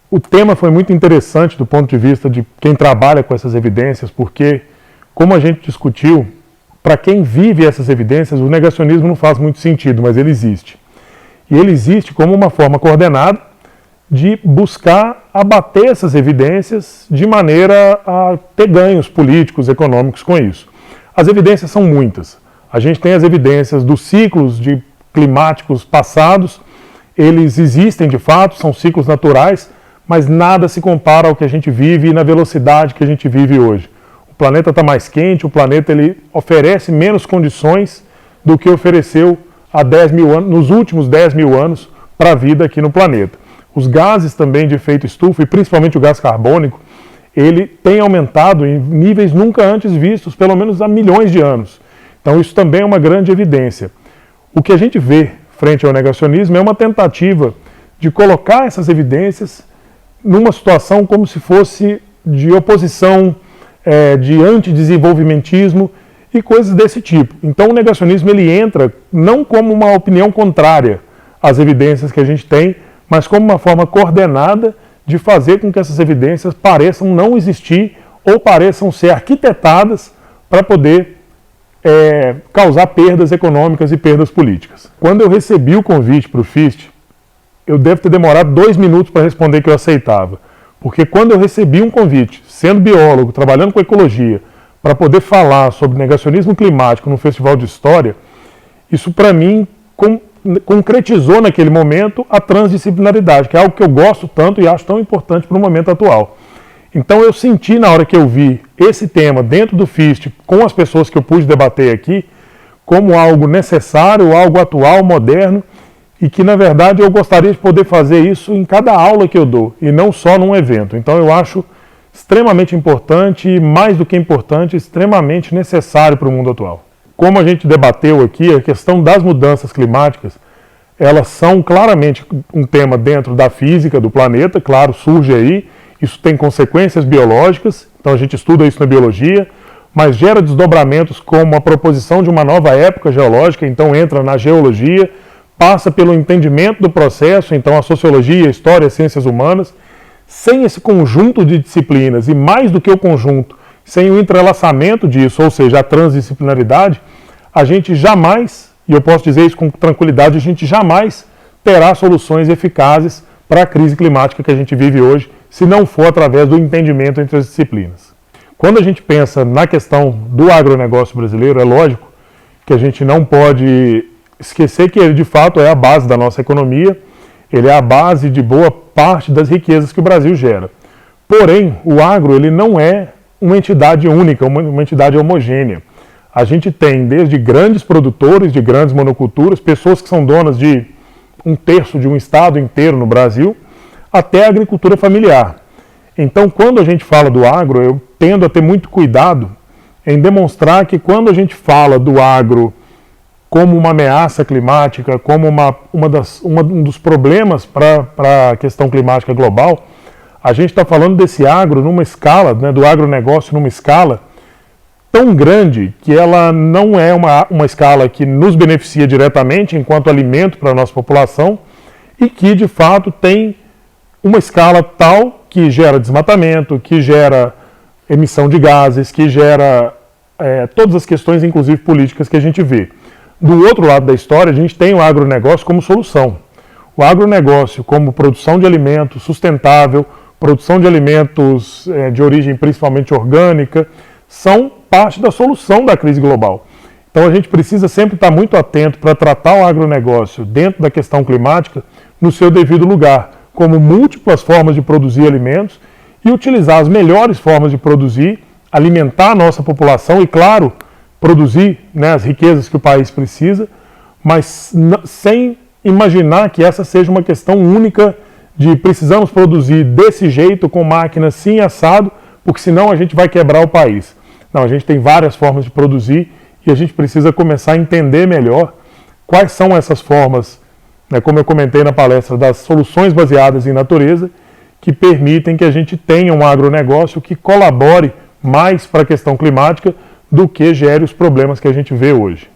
O tema foi muito interessante do ponto de vista de quem trabalha com essas evidências, porque, como a gente discutiu, para quem vive essas evidências, o negacionismo não faz muito sentido, mas ele existe. E ele existe como uma forma coordenada de buscar abater essas evidências de maneira a ter ganhos políticos, econômicos com isso. As evidências são muitas. A gente tem as evidências dos ciclos climáticos passados, eles existem de fato, são ciclos naturais, mas nada se compara ao que a gente vive e na velocidade que a gente vive hoje. O planeta está mais quente, o planeta ele oferece menos condições do que ofereceu há 10 mil anos, nos últimos 10 mil anos para a vida aqui no planeta. Os gases também de efeito estufa, e principalmente o gás carbônico, ele tem aumentado em níveis nunca antes vistos, pelo menos há milhões de anos. Então isso também é uma grande evidência. O que a gente vê frente ao negacionismo é uma tentativa de colocar essas evidências numa situação como se fosse de oposição, de antidesenvolvimentismo e coisas desse tipo. Então o negacionismo ele entra não como uma opinião contrária às evidências que a gente tem, mas como uma forma coordenada de fazer com que essas evidências pareçam não existir ou pareçam ser arquitetadas para poder causar perdas econômicas e perdas políticas. Quando eu recebi o convite para o FIST, eu devo ter demorado 2 minutos para responder que eu aceitava. Porque quando eu recebi um convite, sendo biólogo, trabalhando com ecologia, para poder falar sobre negacionismo climático no Festival de História, isso para mim concretizou naquele momento a transdisciplinaridade, que é algo que eu gosto tanto e acho tão importante para o momento atual. Então eu senti na hora que eu vi esse tema dentro do FIST, com as pessoas que eu pude debater aqui, como algo necessário, algo atual, moderno, e que na verdade eu gostaria de poder fazer isso em cada aula que eu dou, e não só num evento. Então eu acho extremamente importante, e mais do que importante, extremamente necessário para o mundo atual. Como a gente debateu aqui, a questão das mudanças climáticas, elas são claramente um tema dentro da física do planeta, claro, surge aí, isso tem consequências biológicas, então a gente estuda isso na biologia, mas gera desdobramentos como a proposição de uma nova época geológica, então entra na geologia, passa pelo entendimento do processo, então a sociologia, a história, as ciências humanas. Sem esse conjunto de disciplinas, e mais do que o conjunto, sem o entrelaçamento disso, ou seja, a transdisciplinaridade, a gente jamais, e eu posso dizer isso com tranquilidade, a gente jamais terá soluções eficazes para a crise climática que a gente vive hoje, se não for através do entendimento entre as disciplinas. Quando a gente pensa na questão do agronegócio brasileiro, é lógico que a gente não pode esquecer que ele de fato é a base da nossa economia, ele é a base de boa parte das riquezas que o Brasil gera. Porém, o agro ele não é uma entidade única, uma entidade homogênea. A gente tem desde grandes produtores de grandes monoculturas, pessoas que são donas de 1/3 de um estado inteiro no Brasil, até a agricultura familiar. Então, quando a gente fala do agro, eu tendo a ter muito cuidado em demonstrar que quando a gente fala do agro como uma ameaça climática, como um dos problemas para a questão climática global, a gente está falando desse agro numa escala, né, do agronegócio numa escala tão grande que ela não é uma escala que nos beneficia diretamente enquanto alimento para a nossa população e que, de fato, tem uma escala tal que gera desmatamento, que gera emissão de gases, que gera todas as questões, inclusive políticas, que a gente vê. Do outro lado da história, a gente tem o agronegócio como solução. O agronegócio como produção de alimentos sustentável, produção de alimentos de origem principalmente orgânica, são parte da solução da crise global. Então a gente precisa sempre estar muito atento para tratar o agronegócio dentro da questão climática no seu devido lugar, como múltiplas formas de produzir alimentos e utilizar as melhores formas de produzir, alimentar a nossa população e, claro, produzir, né, as riquezas que o país precisa, mas sem imaginar que essa seja uma questão única de precisamos produzir desse jeito, com máquinas sim assado, porque senão a gente vai quebrar o país. Não, a gente tem várias formas de produzir e a gente precisa começar a entender melhor quais são essas formas, né, como eu comentei na palestra, das soluções baseadas em natureza, que permitem que a gente tenha um agronegócio que colabore mais para a questão climática do que gere os problemas que a gente vê hoje.